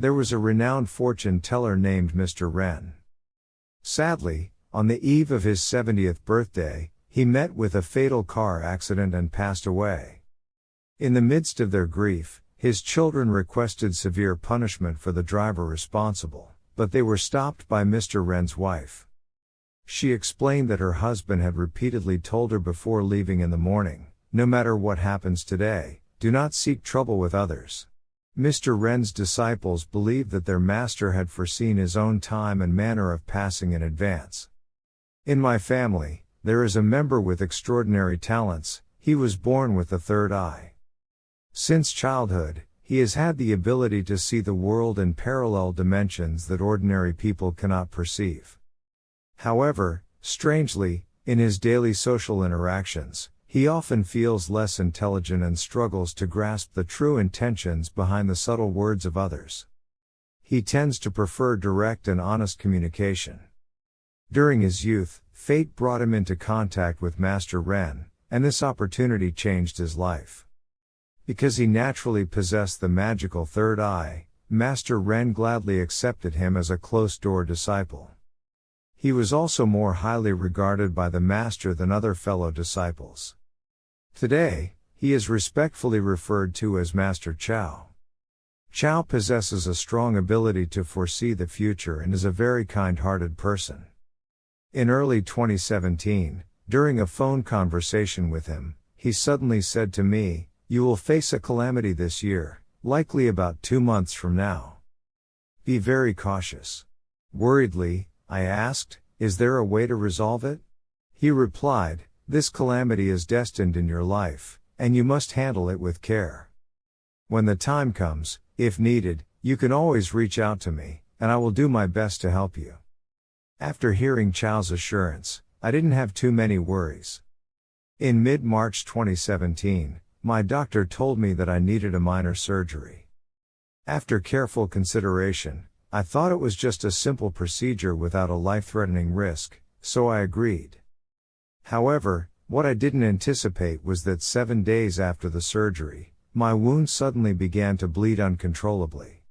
There was a renowned fortune teller named Mr. Ren. Sadly, on the eve of his 70th birthday, he met with a fatal car accident and passed away. In the midst of their grief, his children requested severe punishment for the driver responsible, but they were stopped by Mr. Ren's wife. She explained that her husband had repeatedly told her before leaving in the morning, "No matter what happens today, do not seek trouble with others." Mr. Ren's disciples believed that their master had foreseen his own time and manner of passing in advance. "In my family, there is a member with extraordinary talents. He was born with the third eye. Since childhood, he has had the ability to see the world in parallel dimensions that ordinary people cannot perceive. However, strangely, in his daily social interactions, he often feels less intelligent and struggles to grasp the true intentions behind the subtle words of others. He tends to prefer direct and honest communication. During his youth, fate brought him into contact with Master Ren, and this opportunity changed his life. Because he naturally possessed the magical third eye, Master Ren gladly accepted him as a closed-door disciple. He was also more highly regarded by the master than other fellow disciples. Today, he is respectfully referred to as Master Chow. Chow possesses a strong ability to foresee the future and is a very kind-hearted person. In early 2017, during a phone conversation with him, he suddenly said to me, "You will face a calamity this year, likely about 2 months from now. Be very cautious." Worriedly, I asked, "Is there a way to resolve it?" He replied, "This calamity is destined in your life, and you must handle it with care. When the time comes, if needed, you can always reach out to me, and I will do my best to help you." After hearing Chow's assurance, I didn't have too many worries. In mid-March 2017, my doctor told me that I needed a minor surgery. After careful consideration, I thought it was just a simple procedure without a life-threatening risk, so I agreed. However, what I didn't anticipate was that 7 days after the surgery, my wound suddenly began to bleed uncontrollably.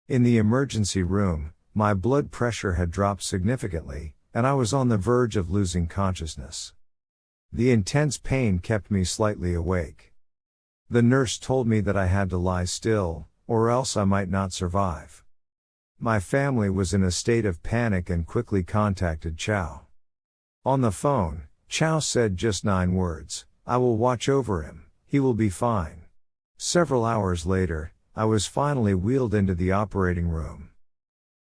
In the emergency room, my blood pressure had dropped significantly, and I was on the verge of losing consciousness. The intense pain kept me slightly awake. The nurse told me that I had to lie still, or else I might not survive. My family was in a state of panic and quickly contacted Chow. On the phone, Chow said just 9 words, "I will watch over him, he will be fine." Several hours later, I was finally wheeled into the operating room.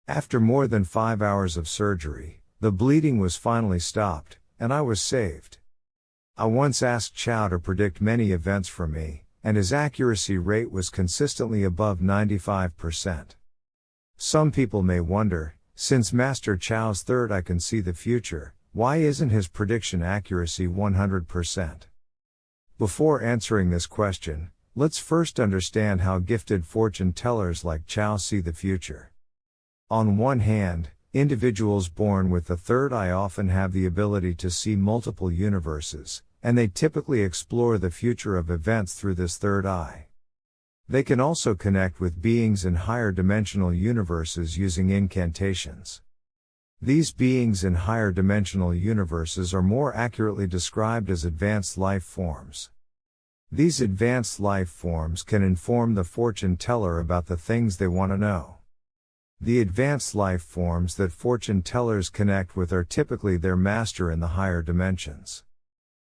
After more than 5 hours of surgery, the bleeding was finally stopped, and I was saved. I once asked Chow to predict many events for me, and his accuracy rate was consistently above 95%. Some people may wonder, since Master Chow's third eye can see the future, why isn't his prediction accuracy 100%? Before answering this question, let's first understand how gifted fortune tellers like Chow see the future. On one hand, individuals born with the third eye often have the ability to see multiple universes, and they typically explore the future of events through this third eye. They can also connect with beings in higher dimensional universes using incantations. These beings in higher dimensional universes are more accurately described as advanced life forms. These advanced life forms can inform the fortune teller about the things they want to know. The advanced life forms that fortune tellers connect with are typically their master in the higher dimensions.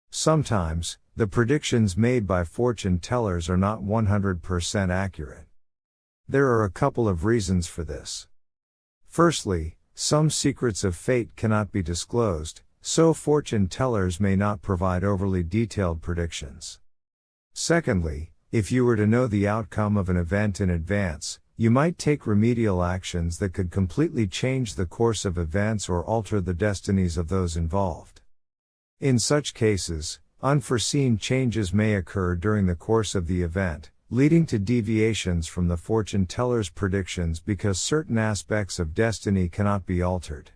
Sometimes, the predictions made by fortune tellers are not 100% accurate. There are a couple of reasons for this. Firstly, some secrets of fate cannot be disclosed, so fortune tellers may not provide overly detailed predictions. Secondly, if you were to know the outcome of an event in advance, you might take remedial actions that could completely change the course of events or alter the destinies of those involved. In such cases, unforeseen changes may occur during the course of the event, leading to deviations from the fortune teller's predictions because certain aspects of destiny cannot be altered.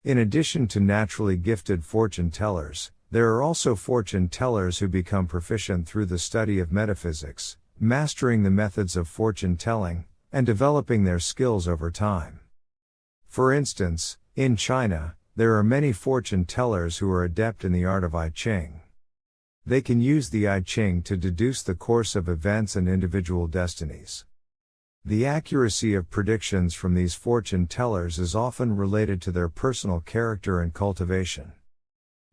In addition to naturally gifted fortune tellers, there are also fortune tellers who become proficient through the study of metaphysics, mastering the methods of fortune telling, and developing their skills over time. For instance, in China, there are many fortune tellers who are adept in the art of I Ching. They can use the I Ching to deduce the course of events and individual destinies. The accuracy of predictions from these fortune tellers is often related to their personal character and cultivation.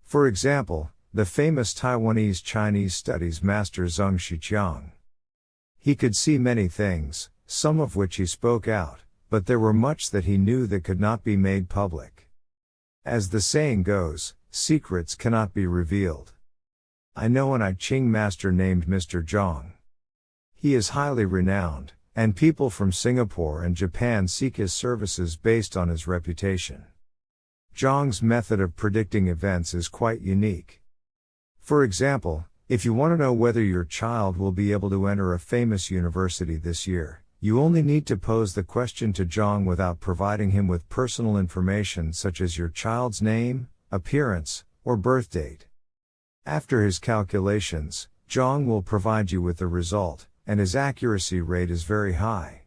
For example, the famous Taiwanese Chinese studies master Zheng Shiqiang. He could see many things, some of which he spoke out, but there were much that he knew that could not be made public. As the saying goes, secrets cannot be revealed. I know an I Ching master named Mr. Zhang. He is highly renowned, and people from Singapore and Japan seek his services based on his reputation. Zhang's method of predicting events is quite unique. For example, if you want to know whether your child will be able to enter a famous university this year, you only need to pose the question to Zhang without providing him with personal information such as your child's name, appearance, or birth date. After his calculations, Zhang will provide you with the result, and his accuracy rate is very high.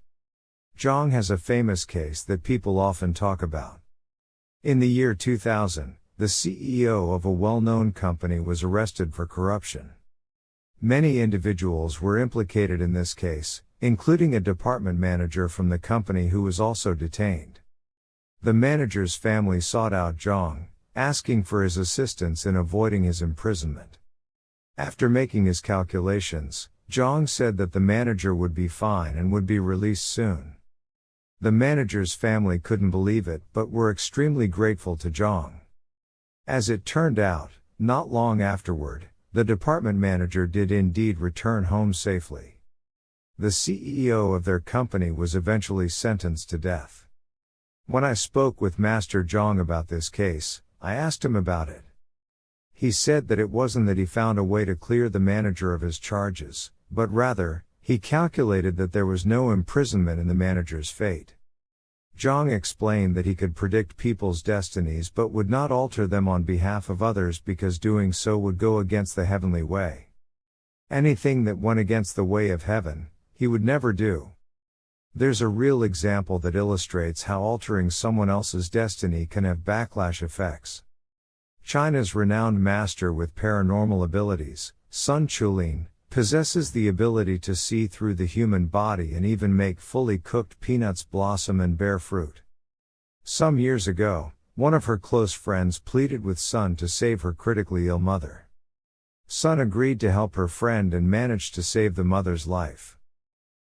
Zhang has a famous case that people often talk about. In the year 2000, the CEO of a well-known company was arrested for corruption. Many individuals were implicated in this case, including a department manager from the company who was also detained. The manager's family sought out Zhang, asking for his assistance in avoiding his imprisonment. After making his calculations, Zhang said that the manager would be fine and would be released soon. The manager's family couldn't believe it but were extremely grateful to Zhang. As it turned out, not long afterward, the department manager did indeed return home safely. The CEO of their company was eventually sentenced to death. When I spoke with Master Zhang about this case, I asked him about it. He said that it wasn't that he found a way to clear the manager of his charges, but rather, he calculated that there was no imprisonment in the manager's fate. Zhang explained that he could predict people's destinies but would not alter them on behalf of others because doing so would go against the heavenly way. Anything that went against the way of heaven, he would never do. There's a real example that illustrates how altering someone else's destiny can have backlash effects. China's renowned master with paranormal abilities, Sun Chulin, possesses the ability to see through the human body and even make fully cooked peanuts blossom and bear fruit. Some years ago, one of her close friends pleaded with Sun to save her critically ill mother. Sun agreed to help her friend and managed to save the mother's life.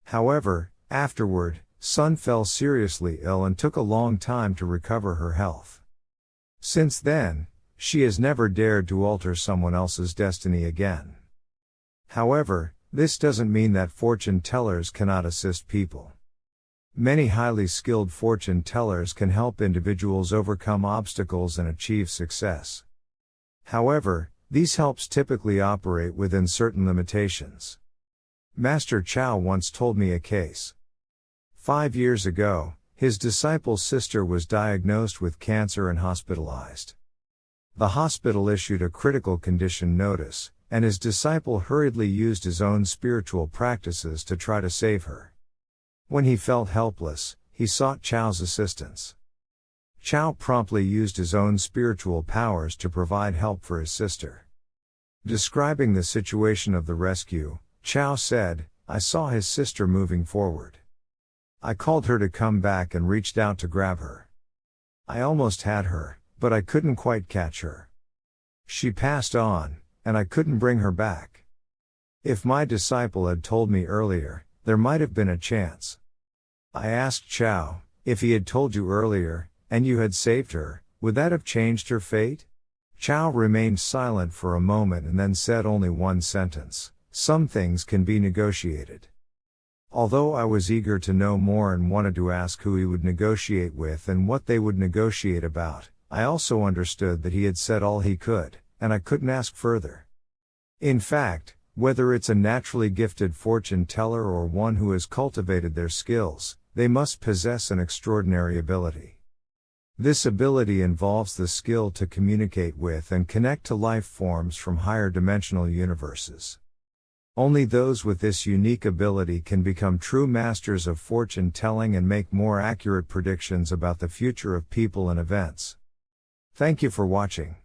However, afterward, Sun fell seriously ill and took a long time to recover her health. Since then, she has never dared to alter someone else's destiny again. However, this doesn't mean that fortune tellers cannot assist people. Many highly skilled fortune tellers can help individuals overcome obstacles and achieve success. However, these helps typically operate within certain limitations. Master Chow once told me a case. 5 years ago, his disciple's sister was diagnosed with cancer and hospitalized. The hospital issued a critical condition notice, and his disciple hurriedly used his own spiritual practices to try to save her. When he felt helpless, he sought Chow's assistance. Chow promptly used his own spiritual powers to provide help for his sister. Describing the situation of the rescue, Chow said, "I saw his sister moving forward. I called her to come back and reached out to grab her. I almost had her, but I couldn't quite catch her. She passed on, and I couldn't bring her back. If my disciple had told me earlier, there might have been a chance." I asked Chow, if he had told you earlier, and you had saved her, would that have changed her fate? Chow remained silent for a moment and then said only one sentence: "Some things can be negotiated." Although I was eager to know more and wanted to ask who he would negotiate with and what they would negotiate about, I also understood that he had said all he could, and I couldn't ask further. In fact, whether it's a naturally gifted fortune teller or one who has cultivated their skills, they must possess an extraordinary ability. This ability involves the skill to communicate with and connect to life forms from higher dimensional universes. Only those with this unique ability can become true masters of fortune telling and make more accurate predictions about the future of people and events. Thank you for watching.